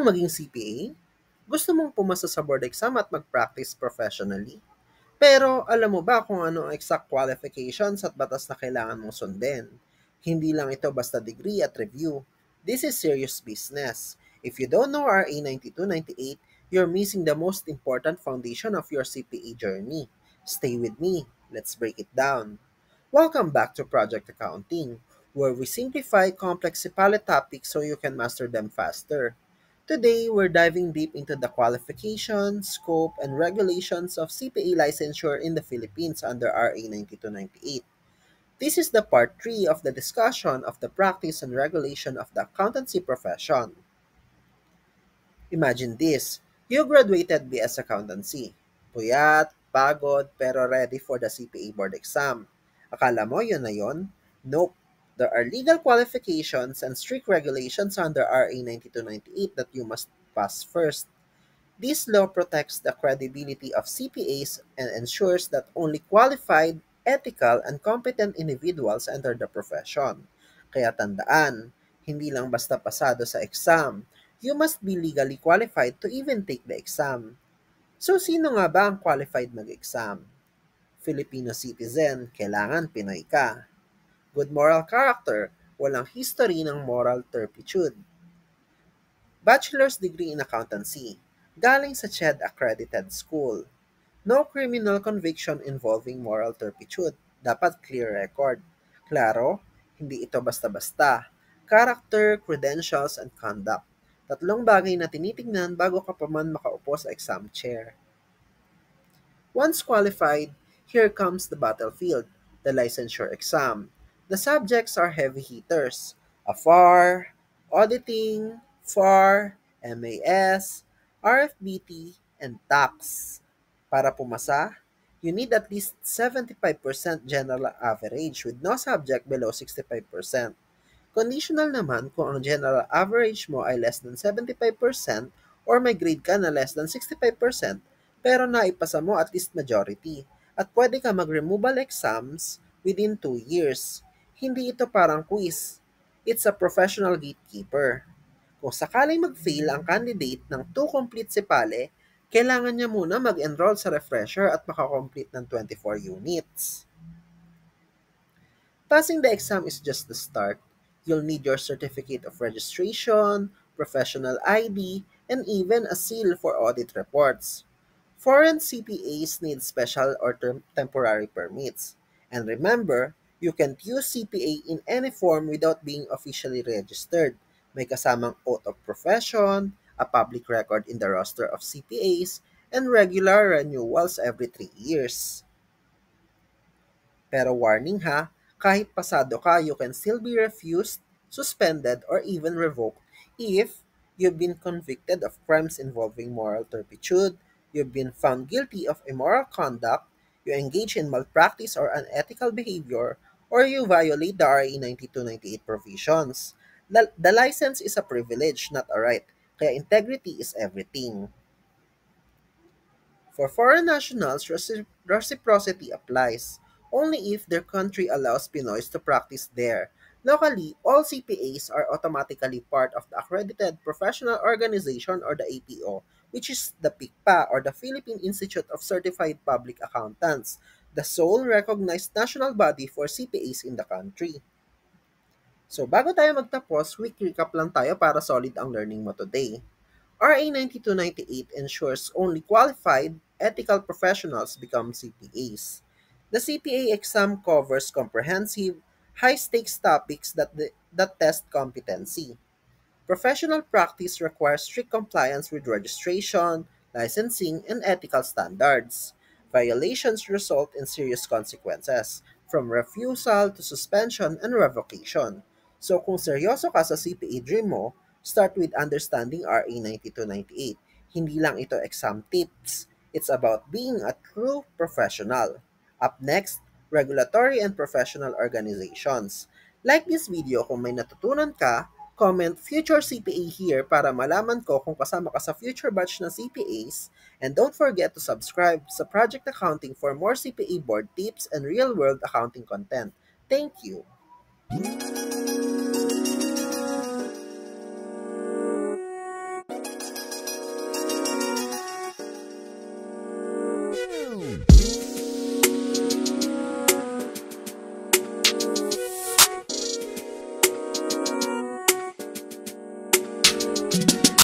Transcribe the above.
mong maging CPA? Gusto mong pumasa sa board exam at mag-practice professionally? Pero alam mo ba kung ano ang exact qualifications at batas na kailangan mong sundin? Hindi lang ito basta degree at review. This is serious business. If you don't know RA 9298, you're missing the most important foundation of your CPA journey. Stay with me. Let's break it down. Welcome back to Project Accounting, where we simplify complex CPALE topics so you can master them faster. Today, we're diving deep into the qualifications, scope, and regulations of CPA licensure in the Philippines under RA 9298. This is the part 3 of the discussion of the practice and regulation of the accountancy profession. Imagine this, you graduated BS Accountancy. Puyat, pagod, pero ready for the CPA board exam. Akala mo yun na yun? Nope. There are legal qualifications and strict regulations under RA 9298 that you must pass first. This law protects the credibility of CPAs and ensures that only qualified, ethical, and competent individuals enter the profession. Kaya tandaan, hindi lang basta pasado sa exam. You must be legally qualified to even take the exam. So sino nga ba ang qualified mag-exam? Filipino citizen, kailangan Pinoy ka. Good moral character, walang history ng moral turpitude. Bachelor's degree in accountancy, galing sa CHED accredited school. No criminal conviction involving moral turpitude. Dapat clear record. Klaro, hindi ito basta-basta. Character, credentials, and conduct. Tatlong bagay na tinitingnan bago ka pa man makaupo sa exam chair. Once qualified, here comes the battlefield, the licensure exam. The subjects are heavy hitters. AFAR, auditing, FAR, MAS, RFBT, and tax. Para pumasa, you need at least 75% general average with no subject below 65%. Conditional naman kung ang general average mo ay less than 75% or may grade ka na less than 65% pero naipasa mo at least majority at pwede ka mag-removal exams within 2 years. Hindi ito parang quiz. It's a professional gatekeeper. Kung sakaling mag-fail ang candidate ng 2 complete sipale, kailangan niya muna mag-enroll sa refresher at makakomplete ng 24 units. Passing the exam is just the start. You'll need your certificate of registration, professional ID, and even a seal for audit reports. Foreign CPAs need special or temporary permits. And remember, you can't use CPA in any form without being officially registered. May kasamang oath of profession, a public record in the roster of CPAs, and regular renewals every 3 years. Pero warning ha, kahit pasado ka, you can still be refused, suspended, or even revoked if you've been convicted of crimes involving moral turpitude, you've been found guilty of immoral conduct, you engage in malpractice or unethical behavior, or you violate the RA 9298 provisions. The license is a privilege, not a right, kaya integrity is everything. For foreign nationals, reciprocity applies only if their country allows Pinoys to practice there. Locally, all CPAs are automatically part of the Accredited Professional Organization or the APO, which is the PICPA or the Philippine Institute of Certified Public Accountants, the sole recognized national body for CPAs in the country. So bago tayo magtapos, quick recap lang tayo para solid ang learning mo today. RA 9298 ensures only qualified, ethical professionals become CPAs. The CPA exam covers comprehensive, high-stakes topics that test competency. Professional practice requires strict compliance with registration, licensing, and ethical standards. Violations result in serious consequences, from refusal to suspension and revocation. So kung seryoso ka sa CPA dream mo, start with understanding RA 9298. Hindi lang ito exam tips. It's about being a true professional. Up next, regulatory and professional organizations. Like this video kung may natutunan ka, comment future CPA here para malaman ko kung kasama ka sa future batch ng CPAs, and don't forget to subscribe sa Project Accounting for more CPA board tips and real-world accounting content. Thank you!